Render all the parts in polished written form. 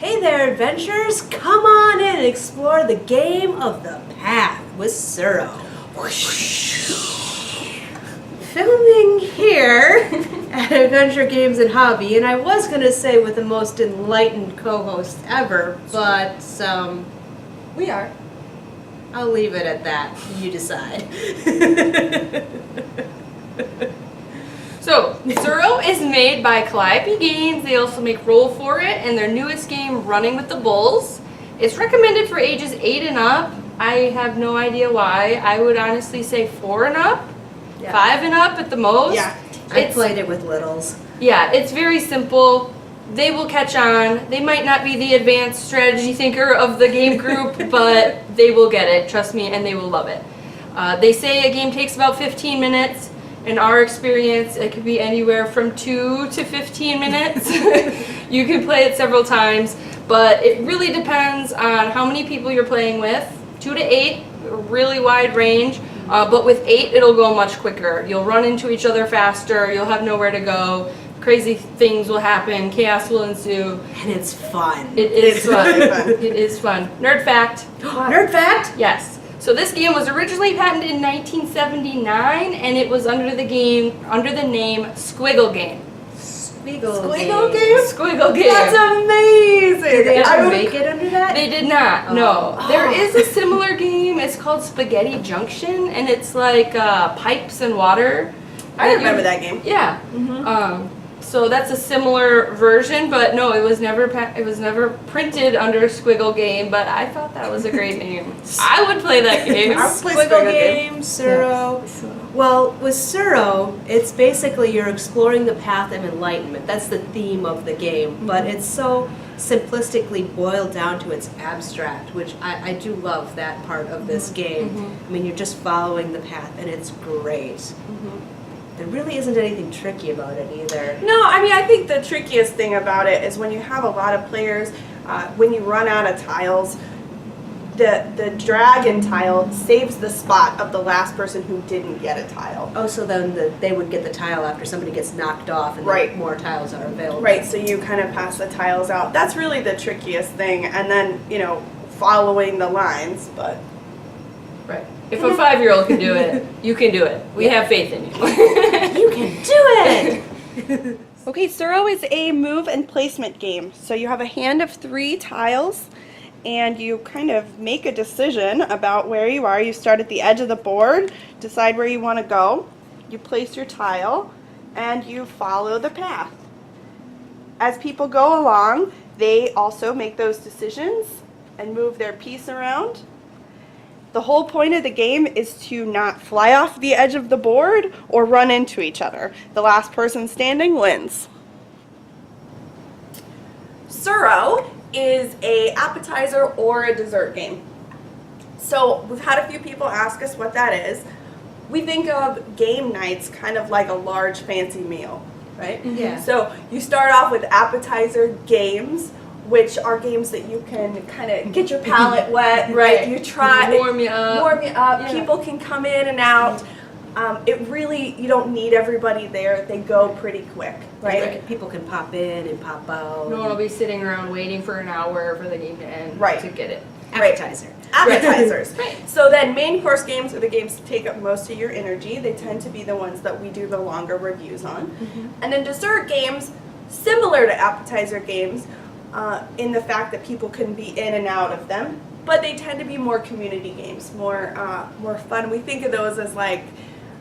Hey there, adventurers! Come on in and explore the game of the path with Tsuro. Filming here at Adventure Games and Hobby, and I was going to say with the most enlightened co-host ever, but we are. I'll leave it at that. You decide. So, Tsuro is made by Calliope Games. They also make Roll For It and their newest game, Running with the Bulls. It's recommended for ages 8 and up. I have no idea why. I would honestly say 4 and up, 5 and up at the most. Yeah, I played it with littles. Yeah, it's very simple. They will catch on. They might not be the advanced strategy thinker of the game group, but they will get it, trust me, and they will love it. They say a game takes about 15 minutes. In our experience, it could be anywhere from 2 to 15 minutes. You can play it several times, but it really depends on how many people you're playing with. 2 to 8, a really wide range, but with 8, it'll go much quicker. You'll run into each other faster, you'll have nowhere to go, crazy things will happen, chaos will ensue. And it's fun. It is fun. It is fun. Nerd fact. Nerd fact? Yes. So this game was originally patented in 1979, and it was under the name Squiggle Game. Squiggle game? Squiggle Game. That's amazing! Did they ever make it under that? They did not, no. There is a similar game, it's called Spaghetti Junction, and it's like pipes and water. I remember that game. Yeah. So that's a similar version, but no, it was never printed under Squiggle Game. But I thought that was a great name. I would play that game. I would play Squiggle Game, Tsuro. Yes. Well, with Tsuro, it's basically you're exploring the path of enlightenment. That's the theme of the game, but it's so simplistically boiled down to its abstract, which I do love that part of this game. I mean, you're just following the path, and it's great. There really isn't anything tricky about it either. No, I mean, I think the trickiest thing about it is when you have a lot of players, when you run out of tiles, the dragon tile saves the spot of the last person who didn't get a tile. Oh, so then they would get the tile after somebody gets knocked off and then more tiles are available. Right, so you kind of pass the tiles out. That's really the trickiest thing, and then, following the lines, but... Right. If a 5-year-old can do it, you can do it. We have faith in you. You can do it! Okay, Tsuro is a move and placement game. So you have a hand of 3 tiles, and you kind of make a decision about where you are. You start at the edge of the board, decide where you want to go. You place your tile, and you follow the path. As people go along, they also make those decisions and move their piece around. The whole point of the game is to not fly off the edge of the board or run into each other. The last person standing wins. Tsuro is a appetizer or a dessert game. So we've had a few people ask us what that is. We think of game nights kind of like a large fancy meal, right? Yeah. So you start off with appetizer games, which are games that you can kind of get your palate wet, right? You try warm you up. Yeah. People can come in and out. You don't need everybody there. They go pretty quick, right? People can pop in and pop out. No one will be sitting around waiting for an hour for the game to end to get it. Appetizer. Appetizers. Right. So then main course games are the games that take up most of your energy. They tend to be the ones that we do the longer reviews on. And then dessert games, similar to appetizer games, in the fact that people can be in and out of them, but they tend to be more community games, more fun. We think of those as like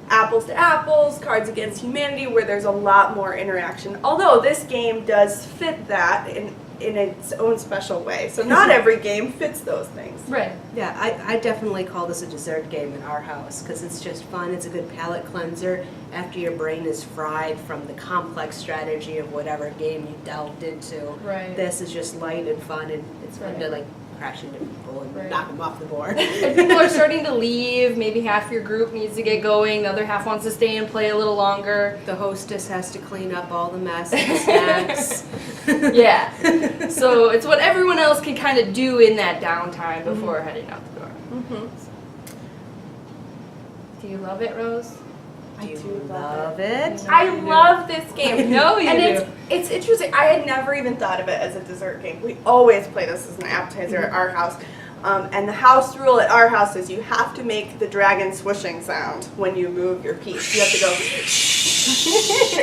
apples to apples, Cards Against Humanity, where there's a lot more interaction. Although this game does fit that in its own special way. So not every game fits those things. Right. Yeah, I definitely call this a dessert game in our house because it's just fun. It's a good palate cleanser after your brain is fried from the complex strategy of whatever game you delved into. Right. This is just light and fun, and it's fun to like crash into people and knock them off the board. If people are starting to leave, maybe half your group needs to get going, the other half wants to stay and play a little longer. The hostess has to clean up all the mess and the snacks. Yeah. So it's what everyone else can kind of do in that downtime before heading out the door. Do you love it, Rose? I do love it. I love this game. No, you and do. It's interesting. I had never even thought of it as a dessert game. We always play this as an appetizer at our house. And the house rule at our house is you have to make the dragon swishing sound when you move your piece. You have to go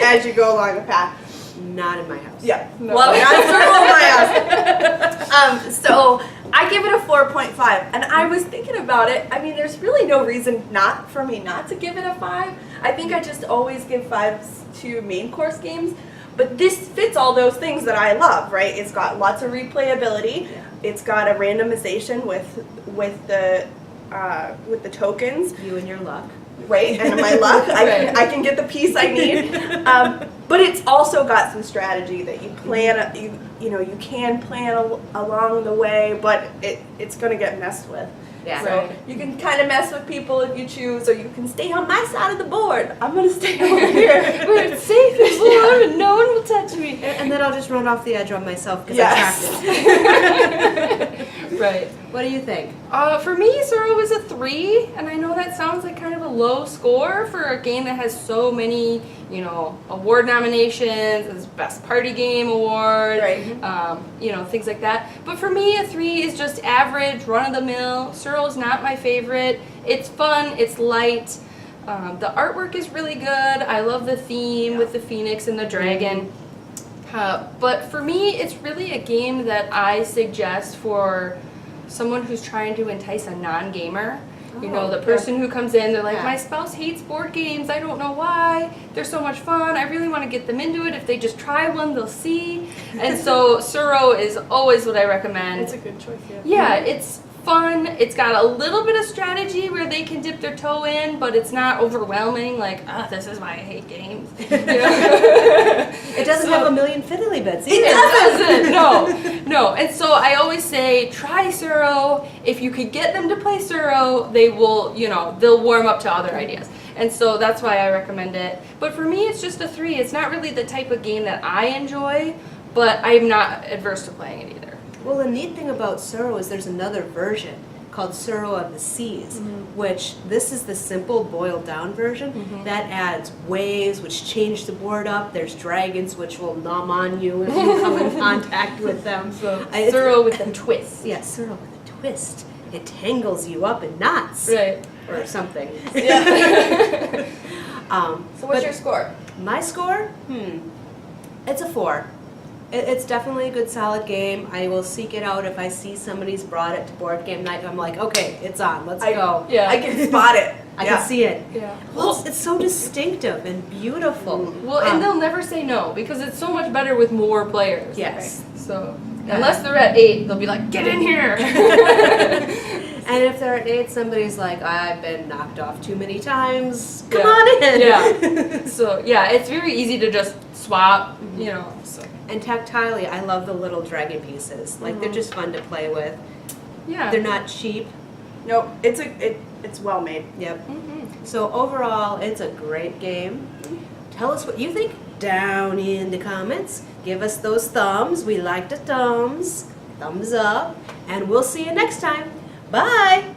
as you go along the path. Not in my house. Yeah. No. Well, that's the rule in my house. So I give it a 4.5. And I was thinking about it. I mean, there's really no reason for me not to give it a 5. I think I just always give 5s to main course games. But this fits all those things that I love, right? It's got lots of replayability. Yeah. It's got a randomization with the tokens, You and your luck. right? And my luck, I can get the piece I need. But it's also got some strategy that you plan. You can plan along the way, but it's going to get messed with. Yeah. So Right. you can kind of mess with people if you choose, or you can stay on my side of the board. I'm going to stay over here. Where it's safe and warm and no one will touch me. And then I'll just run off the edge on myself because Yes. I'm attractive. Right. What do you think? For me, Tsuro was a 3, and I know that sounds like kind of a low score for a game that has so many, award nominations, as Best Party Game Award, Right. Things like that. But for me, a 3 is just average, run-of-the-mill. Tsuro's not my favorite. It's fun, it's light. The artwork is really good. I love the theme with the phoenix and the dragon. But for me, it's really a game that I suggest for someone who's trying to entice a non-gamer. The person who comes in, they're like, Yeah. my spouse hates board games, I don't know why, they're so much fun, I really want to get them into it, if they just try one, they'll see. And so Tsuro is always what I recommend. It's a good choice, yeah. Yeah, it's fun, it's got a little bit of strategy where they can dip their toe in, but it's not overwhelming, like, this is why I hate games. It doesn't have a million fiddly bits It either. doesn't. No. And so I always say, try Tsuro. If you could get them to play Tsuro, they will, they'll warm up to other ideas. And so that's why I recommend it. But for me, it's just a 3. It's not really the type of game that I enjoy, but I'm not adverse to playing it either. Well, the neat thing about Tsuro is there's another version called Tsuro of the Seas, which this is the simple boiled down version that adds waves which change the board up. There's dragons which will nom on you if you come in contact with them. So It's- Tsuro with a twist. Yeah, Tsuro with a twist. It tangles you up in knots Right. or something. Yeah. So what's but your score? My score? It's a 4. It's definitely a good solid game. I will seek it out if I see somebody's brought it to board game night. I'm like, okay, it's on. Let's go. Yeah. I can spot it. I can see it. Yeah. Well, it's so distinctive and beautiful. Well, and they'll never say no because it's so much better with more players. Yes. So unless they're at 8, they'll be like, get in here. And if they're at 8, somebody's like, I've been knocked off too many times. Come Yeah. on in. Yeah. So yeah, it's very easy to just swap. So And tactilely, I love the little dragon pieces. Like they're just fun to play with. yeah. They're not cheap. Nope, it's well made. Yep. So overall, it's a great game. Tell us what you think down in the comments. Give us those thumbs. We like the thumbs. Thumbs up. And we'll see you next time. Bye.